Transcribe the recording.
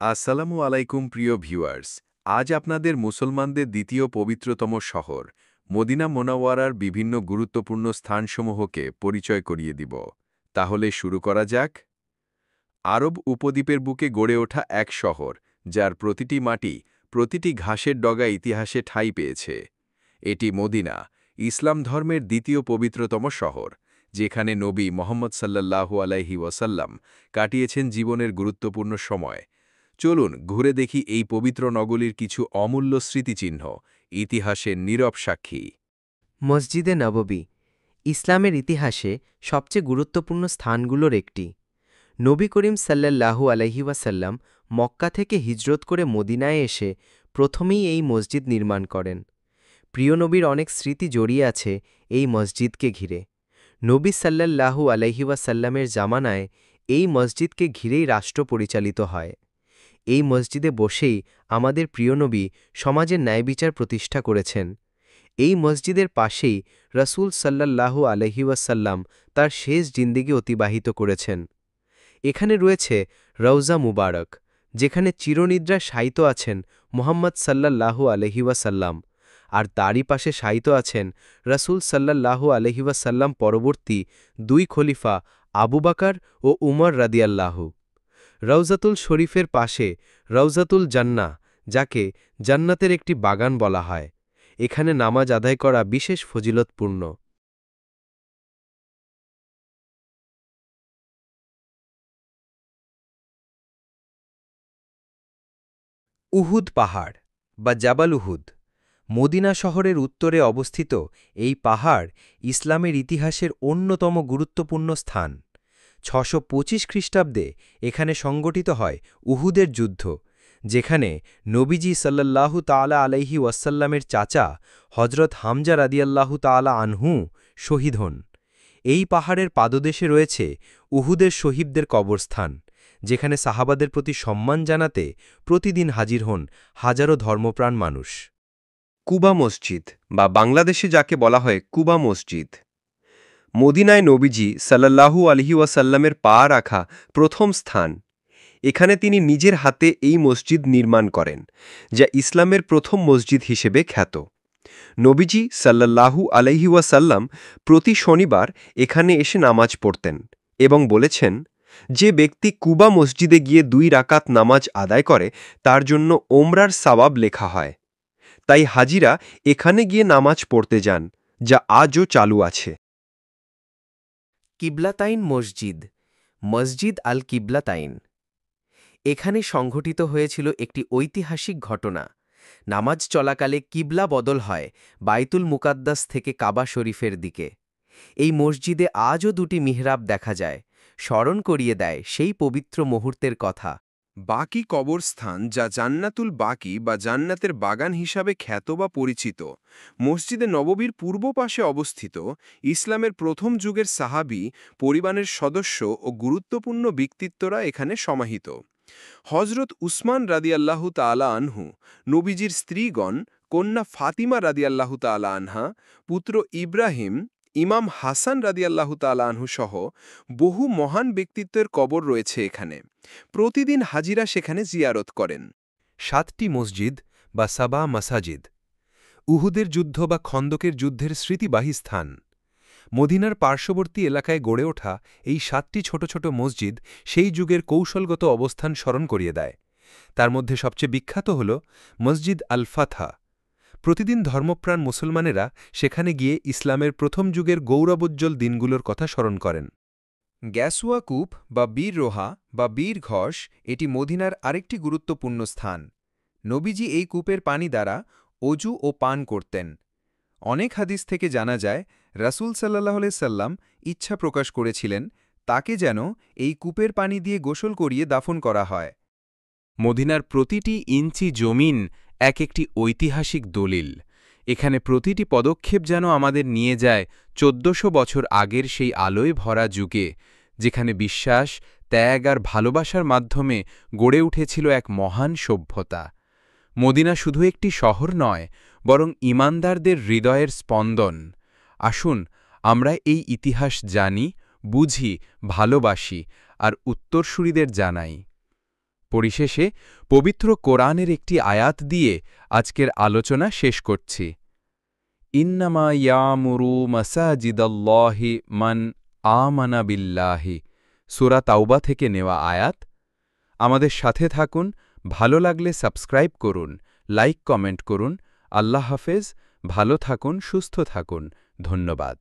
আসসালামু আলাইকুম প্রিয় ভিউয়ার্স। আজ আপনাদের মুসলমানদের দ্বিতীয় পবিত্রতম শহর মদিনা মোনাওয়ারার বিভিন্ন গুরুত্বপূর্ণ স্থানসমূহকে পরিচয় করিয়ে দিব। তাহলে শুরু করা যাক। আরব উপদ্বীপের বুকে গড়ে ওঠা এক শহর, যার প্রতিটি মাটি, প্রতিটি ঘাসের ডগা ইতিহাসে ঠাঁই পেয়েছে। এটি মদিনা, ইসলাম ধর্মের দ্বিতীয় পবিত্রতম শহর, যেখানে নবী মোহাম্মদ সাল্লাল্লাহু আলাইহি ওয়াসাল্লাম কাটিয়েছেন জীবনের গুরুত্বপূর্ণ সময়। চলুন ঘুরে দেখি এই পবিত্র নগরীর কিছু অমূল্য স্মৃতিচিহ্ন, ইতিহাসের নীরব সাক্ষী। মসজিদে নববী ইসলামের ইতিহাসে সবচেয়ে গুরুত্বপূর্ণ স্থানগুলোর একটি। নবী করিম সাল্লাল্লাহু আলাইহি ওয়াসাল্লাম মক্কা থেকে হিজরত করে মদিনায় এসে প্রথমেই এই মসজিদ নির্মাণ করেন। প্রিয় নবীর অনেক স্মৃতি জড়িয়ে আছে এই মসজিদকে ঘিরে। নবী সাল্লাল্লাহু আলাইহি ওয়াসাল্লামের জামানায় এই মসজিদকে ঘিরেই রাষ্ট্র পরিচালিত হয়। এই মসজিদে বসেই আমাদের প্রিয় নবী সমাজের ন্যায়বিচার প্রতিষ্ঠা করেছেন। এই মসজিদের পাশেই রাসূল সাল্লাল্লাহু আলাইহি ওয়াসাল্লাম তার শেষ জিন্দেগি অতিবাহিত করেছেন। এখানে রয়েছে রওজা মুবারক, যেখানে চিরনিদ্রায় শায়িত আছেন মুহাম্মদ সাল্লাল্লাহু আলাইহি ওয়াসাল্লাম, আর তারই পাশে শায়িত আছেন রাসূল সাল্লাল্লাহু আলাইহি ওয়াসাল্লাম পরবর্তী দুই খলিফা আবু বকর ও উমর রাদিয়াল্লাহু। রওজাতুল শরীফের পাশে রওজাতুল জান্নাহ, যাকে জান্নাতের একটি বাগান বলা হয়। এখানে নামাজ আদায় করা বিশেষ ফজিলতপূর্ণ। উহুদ পাহাড় বা জাবাল উহুদ মদিনা শহরের উত্তরে অবস্থিত এই পাহাড় ইসলামের ইতিহাসের অন্যতম গুরুত্বপূর্ণ স্থান। ৬২৫ খ্রিস্টাব্দে এখানে সংগঠিত হয় উহুদের যুদ্ধ, যেখানে নবীজি সাল্লাল্লাহু তাআলা আলাইহি ওয়াসাল্লামের চাচা হজরত হামজা রাদিয়াল্লাহু তাআলা আনহু শহীদ হন। এই পাহাড়ের পাদদেশে রয়েছে উহুদের শহীদদের কবরস্থান, যেখানে সাহাবাদের প্রতি সম্মান জানাতে প্রতিদিন হাজির হন হাজারো ধর্মপ্রাণ মানুষ। কুবা মসজিদ বা বাংলাদেশে যাকে বলা হয় কুবা মসজিদ, মদিনায় নবীজি সাল্লাল্লাহু আলাইহি ওয়াসাল্লামের পা রাখা প্রথম স্থান। এখানে তিনি নিজের হাতে এই মসজিদ নির্মাণ করেন, যা ইসলামের প্রথম মসজিদ হিসেবে খ্যাত। নবীজি সাল্লাল্লাহু আলাইহি ওয়াসাল্লাম প্রতি শনিবার এখানে এসে নামাজ পড়তেন এবং বলেছেন, যে ব্যক্তি কুবা মসজিদে গিয়ে 2 রাকাত নামাজ আদায় করে তার জন্য ওমরার সওয়াব লেখা হয়। তাই হাজিরা এখানে গিয়ে নামাজ পড়তে যান, যা আজও চালু আছে। কিবলাতাইন মসজিদ, মসজিদ আল কিবলাতাইন। এখানে সংঘটিত হয়েছিল একটি ঐতিহাসিক ঘটনা। নামাজ চলাকালে কিবলা বদল হয় বাইতুল মুকাদ্দাস থেকে কাবা শরীফের দিকে। এই মসজিদে আজও 2টি মিহরাব দেখা যায়, স্মরণ করিয়ে দেয় সেই পবিত্র মুহূর্তের কথা। বাকি কবরস্থান, যা জান্নাতুল বাকি বা জান্নাতের বাগান হিসাবে খ্যাত বা পরিচিত, মসজিদে নববীর পূর্ব পাশে অবস্থিত। ইসলামের প্রথম যুগের সাহাবী পরিবারের সদস্য ও গুরুত্বপূর্ণ ব্যক্তিত্বরা এখানে সমাহিত। হজরত উসমান রাদিয়াল্লাহু তাআলা আনহু, নবীজির স্ত্রীগণ, কন্যা ফাতিমা রাদিয়াল্লাহু তাআলা আনহা, পুত্র ইব্রাহিম, ইমাম হাসান রাদিয়াল্লাহু তাআলা আনহু সহ বহু মহান ব্যক্তিত্বের কবর রয়েছে এখানে। প্রতিদিন হাজিরা সেখানে জিয়ারত করেন। 7টি মসজিদ বা সাবা মাসাজিদ, উহুদের যুদ্ধ বা খন্দকের যুদ্ধের স্মৃতিবাহী স্থান। মদিনার পার্শ্ববর্তী এলাকায় গড়ে ওঠা এই 7টি ছোট ছোট মসজিদ সেই যুগের কৌশলগত অবস্থান স্মরণ করিয়ে দেয়। তার মধ্যে সবচেয়ে বিখ্যাত হল মসজিদ আল ফাতহা। প্রতিদিন ধর্মপ্রাণ মুসলমানেরা সেখানে গিয়ে ইসলামের প্রথম যুগের গৌরবোজ্জ্বল দিনগুলোর কথা স্মরণ করেন। গ্যাসুয়া কূপ বা বীর রোহা বা বীর ঘস এটি মদিনার আরেকটি গুরুত্বপূর্ণ স্থান। নবীজি এই কূপের পানি দ্বারা অজু ও পান করতেন। অনেক হাদিস থেকে জানা যায় রাসূল সাল্লাল্লাহু আলাইহি সাল্লাম ইচ্ছা প্রকাশ করেছিলেন তাকে যেন এই কূপের পানি দিয়ে গোসল করিয়ে দাফন করা হয়। মদিনার প্রতিটি ইঞ্চি জমিন এক একটি ঐতিহাসিক দলিল। এখানে প্রতিটি পদক্ষেপ যেন আমাদের নিয়ে যায় 1400 বছর আগের সেই আলোয় ভরা যুগে, যেখানে বিশ্বাস, ত্যাগ আর ভালোবাসার মাধ্যমে গড়ে উঠেছিল এক মহান সভ্যতা। মদিনা শুধু একটি শহর নয়, বরং ঈমানদারদের হৃদয়ের স্পন্দন। আসুন আমরা এই ইতিহাস জানি, বুঝি, ভালোবাসি আর উত্তরসূরিদের জানাই। পরিশেষে পবিত্র কোরআনের একটি আয়াত দিয়ে আজকের আলোচনা শেষ করছি। ইন্নামা ইয়ামুরু মাসাজিদাল্লাহি মান আমানা বিল্লাহি, সূরা তাওবা থেকে নেওয়া আয়াত। আমাদের সাথে থাকুন, ভালো লাগলে সাবস্ক্রাইব করুন, লাইক কমেন্ট করুন। আল্লাহ হাফেজ, ভালো থাকুন, সুস্থ থাকুন। ধন্যবাদ।